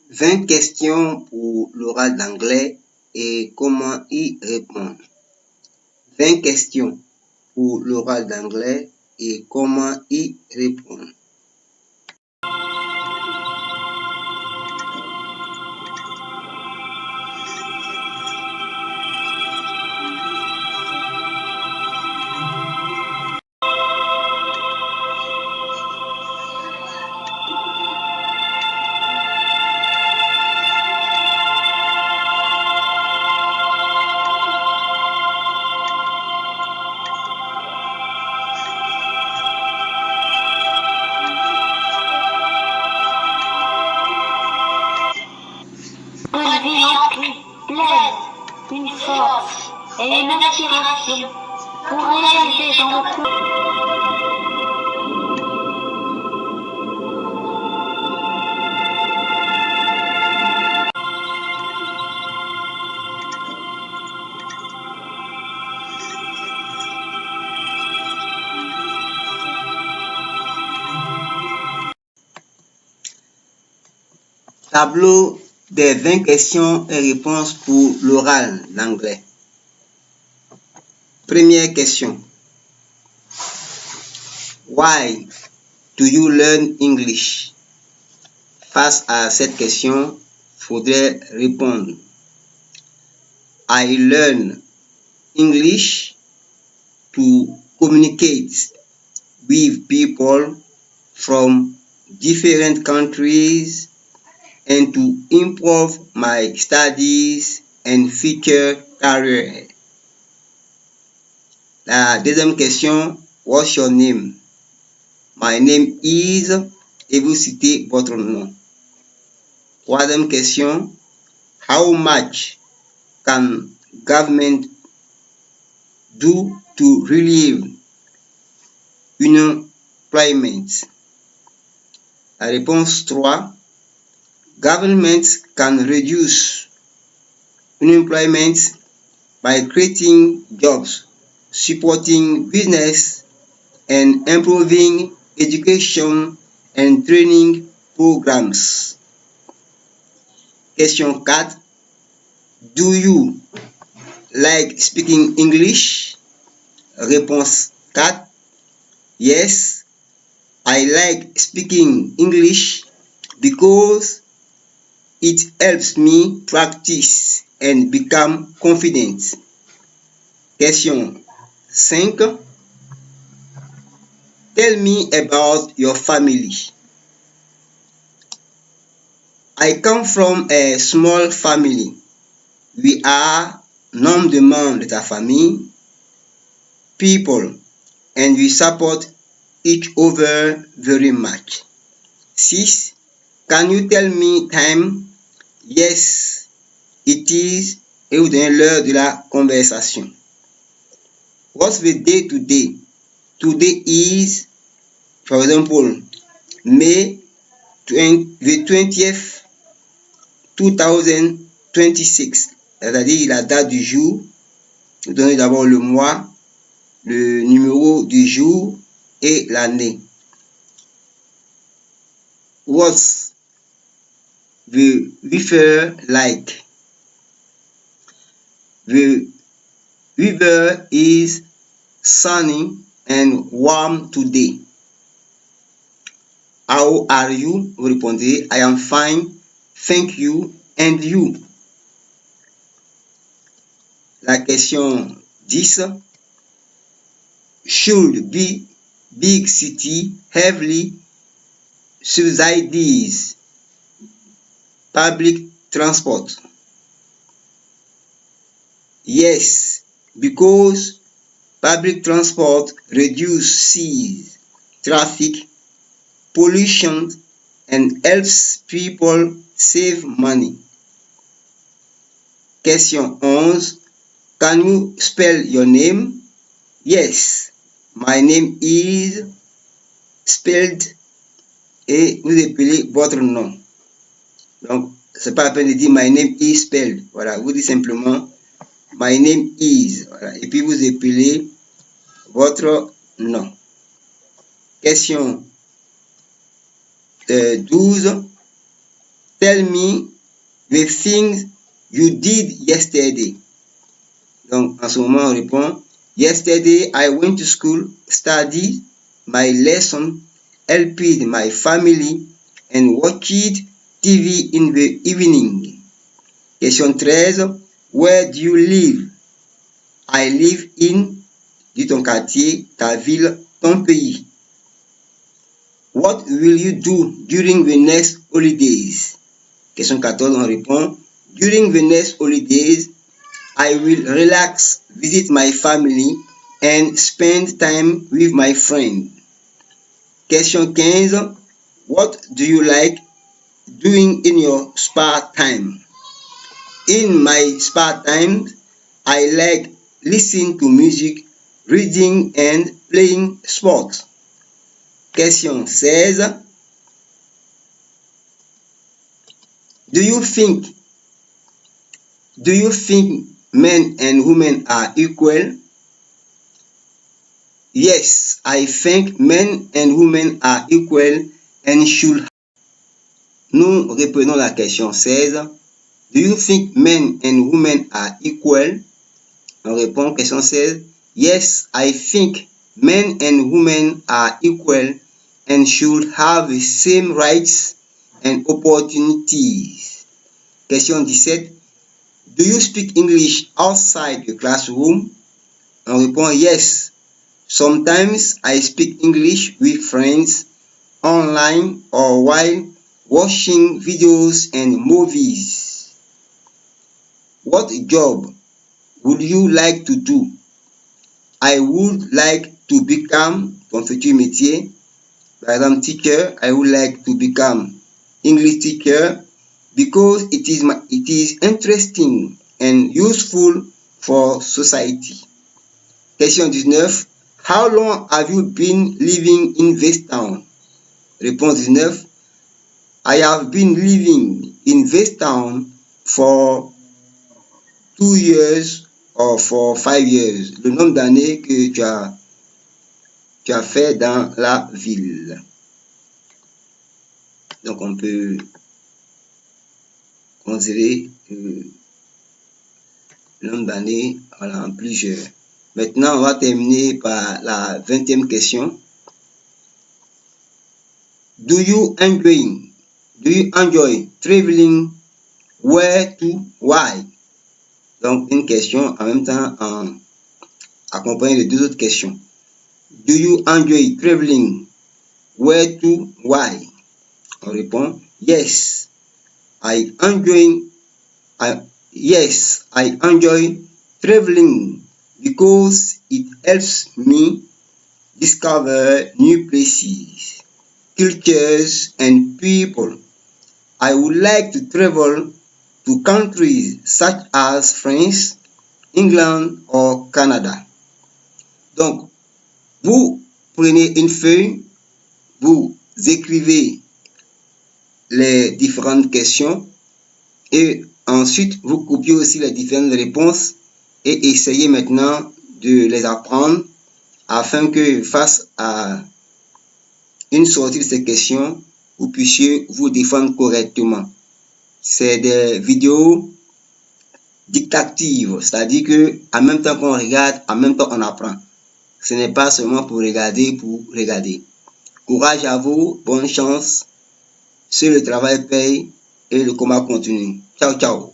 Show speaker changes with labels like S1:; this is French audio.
S1: 20 questions pour l'oral d'anglais et comment y répondre. 20 questions pour l'oral d'anglais et comment y répondre.
S2: Une vision qui plaise, une force et une inspiration pour réaliser dans le
S1: Tableau des 20 questions et réponses pour l'oral d'anglais. Première question. Why do you learn English? Face à cette question, il faudrait répondre. I learn English to communicate with people from different countries and to improve my studies and future career. La deuxième question, what's your name? My name is, et vous citez votre nom. Troisième question, how much can government do to relieve unemployment? La réponse 3, government can reduce unemployment by creating jobs, supporting business, and improving education and training programs. Question 4. Do you like speaking English? Réponse 4. Yes, I like speaking English because it helps me practice and become confident. Question 5. Tell me about your family. I come from a small family. We are nombre de membres de ta famille, people, and we support each other very much. 6. Can you tell me time? Yes, it is. Et vous donnez l'heure de la conversation. What's the day today? Today is, for example, May the 20th, 2026. C'est-à-dire la date du jour. Vous donnez d'abord le mois, le numéro du jour et l'année. What's the weather like? The weather is sunny and warm today. How are you? Vous répondez, I am fine, thank you, and you. La question 10. Should be big city heavily subsidies public transport? Yes, because public transport reduces traffic, pollution, and helps people save money. Question 11. Can you spell your name? Yes, my name is spelled et vous appelez votre nom. Donc, c'est pas la peine de dire my name is spelled. Voilà, vous dites simplement my name is. Voilà, et puis vous appelez votre nom. Question 12. Tell me the things you did yesterday. Donc, en ce moment, on répond, yesterday I went to school, studied my lesson, helped my family, and watched TV in the evening. Question 13. Where do you live? I live in, dis ton quartier, ta ville, ton pays. What will you do during the next holidays? Question 14, on répond, during the next holidays, I will relax, visit my family, and spend time with my friend. Question 15. What do you like doing in your spare time? In my spare time, I like listening to music, reading, and playing sports. Question 16. Do you think men and women are equal? Yes, I think men and women are equal and should. Nous reprenons la question 16. Do you think men and women are equal? On répond question 16. Yes, I think men and women are equal and should have the same rights and opportunities. Question 17. Do you speak English outside the classroom? On répond yes. Sometimes I speak English with friends online or while watching videos and movies. What job would you like to do? I would like to become, ton futur métier, par exemple teacher, I would like to become English teacher because it is interesting and useful for society. Question 19. How long have you been living in this town? Réponse 19. I have been living in this town for 2 years or for 5 years. Le nombre d'années que tu as fait dans la ville. Donc on peut considérer le nombre d'années en plusieurs. Maintenant, on va terminer par la 20e question. Do you enjoy traveling? Where to? Why? Donc, une question en même temps accompagnée de deux autres questions. Do you enjoy traveling? Where to? Why? On répond yes. I enjoy traveling because it helps me discover new places, cultures, and people. I would like to travel to countries such as France, England or Canada. Donc, vous prenez une feuille, vous écrivez les différentes questions et ensuite vous copiez aussi les différentes réponses et essayez maintenant de les apprendre afin que face à une sortie de ces questions, vous puissiez vous défendre correctement. C'est des vidéos dictatives, c'est-à-dire que en même temps qu'on regarde, en même temps on apprend. Ce n'est pas seulement pour regarder. Courage à vous, bonne chance. Seul le travail paye et le combat continue. Ciao, ciao.